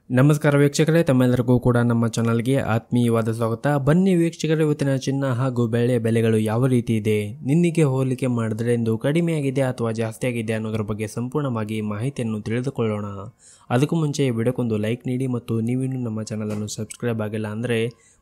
ನಮಸ್ಕಾರ ವೀಕ್ಷಕರೇ, ತಮ್ಮೆಲ್ಲರಿಗೂ ಕೂಡ ನಮ್ಮ ಚಾನಲ್ಗೆ ಆತ್ಮೀಯವಾದ ಸ್ವಾಗತ. ಬನ್ನಿ ವೀಕ್ಷಕರೇ, ಇವತ್ತಿನ ಚಿನ್ನ ಹಾಗೂ ಬೆಳ್ಳಿಯ ಬೆಲೆಗಳು ಯಾವ ರೀತಿ ಇದೆ, ನಿನ್ನೆಗೆ ಹೋಲಿಕೆ ಮಾಡಿದ್ರೆ ಇಂದು ಕಡಿಮೆ ಆಗಿದೆ ಅಥವಾ ಜಾಸ್ತಿ ಆಗಿದೆ ಅನ್ನೋದ್ರ ಬಗ್ಗೆ ಸಂಪೂರ್ಣವಾಗಿ ಮಾಹಿತಿಯನ್ನು ತಿಳಿದುಕೊಳ್ಳೋಣ. ಅದಕ್ಕೂ ಮುಂಚೆ ವಿಡಿಯೋಕ್ಕೊಂದು ಲೈಕ್ ನೀಡಿ ಮತ್ತು ನೀವಿನ್ನೂ ನಮ್ಮ ಚಾನಲನ್ನು ಸಬ್ಸ್ಕ್ರೈಬ್ ಆಗಿಲ್ಲ ಅಂದರೆ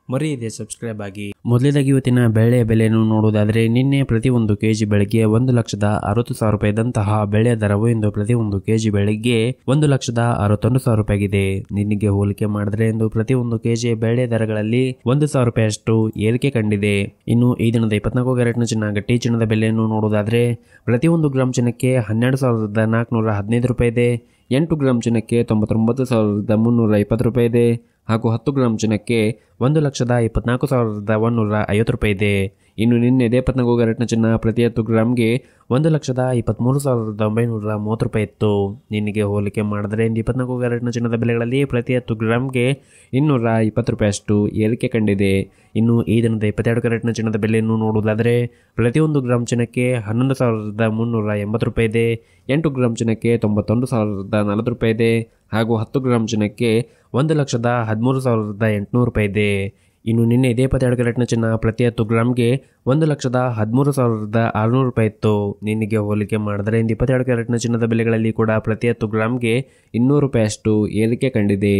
ಮರೆಯದೆ ಸಬ್ಸ್ಕ್ರೈಬ್ ಆಗಿ. ಮೊದಲೇದಾಗಿ ಇವತ್ತಿನ ಬೆಳೆಯ ಬೆಲೆಯನ್ನು ನೋಡುವುದಾದರೆ, ನಿನ್ನೆ ಪ್ರತಿ ಒಂದು ಕೆಜಿ ಬೆಳೆಗೆ 1,60,000 ರೂಪಾಯಿದಂತಹ ಬೆಳೆಯ ದರವು ಇಂದು ಪ್ರತಿ ಒಂದು ಕೆಜಿ ಬೆಳೆಗೆ 1,61,000 ರೂಪಾಯಿ ಆಗಿದೆ. ನಿನ್ನೆಗೆ ಹೋಲಿಕೆ ಮಾಡಿದ್ರೆ ಇಂದು ಪ್ರತಿ ಒಂದು ಕೆಜಿ ಬೆಳೆ ದರಗಳಲ್ಲಿ 1,000 ರೂಪಾಯಿಯಷ್ಟು ಏರಿಕೆ ಕಂಡಿದೆ. ಇನ್ನು ಈ ದಿನದ 24 ಕ್ಯಾರೆಟ್ನ ಚಿನ್ನ ಗಟ್ಟಿ ಚಿನ್ನದ ಬೆಲೆಯನ್ನು ನೋಡುವುದಾದರೆ, ಪ್ರತಿ ಒಂದು ಗ್ರಾಮ್ ಚಿನ್ನಕ್ಕೆ 12,415 ರೂಪಾಯಿ ಇದೆ. 8 ಗ್ರಾಮ್ ಚಿನ್ನಕ್ಕೆ 99,320 ರೂಪಾಯಿ ಇದೆ ಹಾಗೂ 10 ಗ್ರಾಮ್ ಚಿನ್ನಕ್ಕೆ 1,24,150 ರೂಪಾಯಿ ಇದೆ. ಇನ್ನು ನಿನ್ನೆ 24 ಕ್ಯಾರೆಟ್ನ ಚಿನ್ನ ಪ್ರತಿ 10 ಗ್ರಾಮ್ಗೆ 1,23,930 ರೂಪಾಯಿ ಇತ್ತು. ನಿನ್ನೆಗೆ ಹೋಲಿಕೆ ಮಾಡಿದ್ರೆ 24 ಕ್ಯಾರೆಟ್ನ ಚಿನ್ನದ ಬೆಲೆಗಳಲ್ಲಿ ಪ್ರತಿ 10 ಗ್ರಾಮ್ಗೆ 220 ರೂಪಾಯಿಯಷ್ಟು ಏರಿಕೆ ಕಂಡಿದೆ. ಇನ್ನು ಈ ದಿನದ 22 ಕ್ಯಾರೆಟ್ನ ಚಿನ್ನದ ಬೆಲೆಯನ್ನು ನೋಡುವುದಾದರೆ, ಪ್ರತಿಯೊಂದು ಗ್ರಾಮ್ ಚಿನ್ನಕ್ಕೆ 11,380 ರೂಪಾಯಿ ಇದೆ. 8 ಗ್ರಾಮ್ ಚಿನ್ನಕ್ಕೆ 91,040 ರೂಪಾಯಿ ಇದೆ ಹಾಗೂ 10 ಗ್ರಾಮ್ ಚಿನ್ನಕ್ಕೆ 1,13,800 ರೂಪಾಯಿ ಇದೆ. ಇನ್ನು ನಿನ್ನೆ 22 ಕ್ಯಾರೆಟ್ನ ಚಿನ್ನ ಪ್ರತಿ 10 ಗ್ರಾಮ್ಗೆ 1,13,600 ರೂಪಾಯಿ ಇತ್ತು. ನಿನ್ನೆಗೆ ಹೋಲಿಕೆ ಮಾಡಿದರೆ 22 ಕ್ಯಾರೆಟ್ನ ಚಿನ್ನದ ಬೆಲೆಗಳಲ್ಲಿ ಕೂಡ ಪ್ರತಿ 10 ಗ್ರಾಮ್ಗೆ 200 ರೂಪಾಯಿಯಷ್ಟು ಏರಿಕೆ ಕಂಡಿದೆ.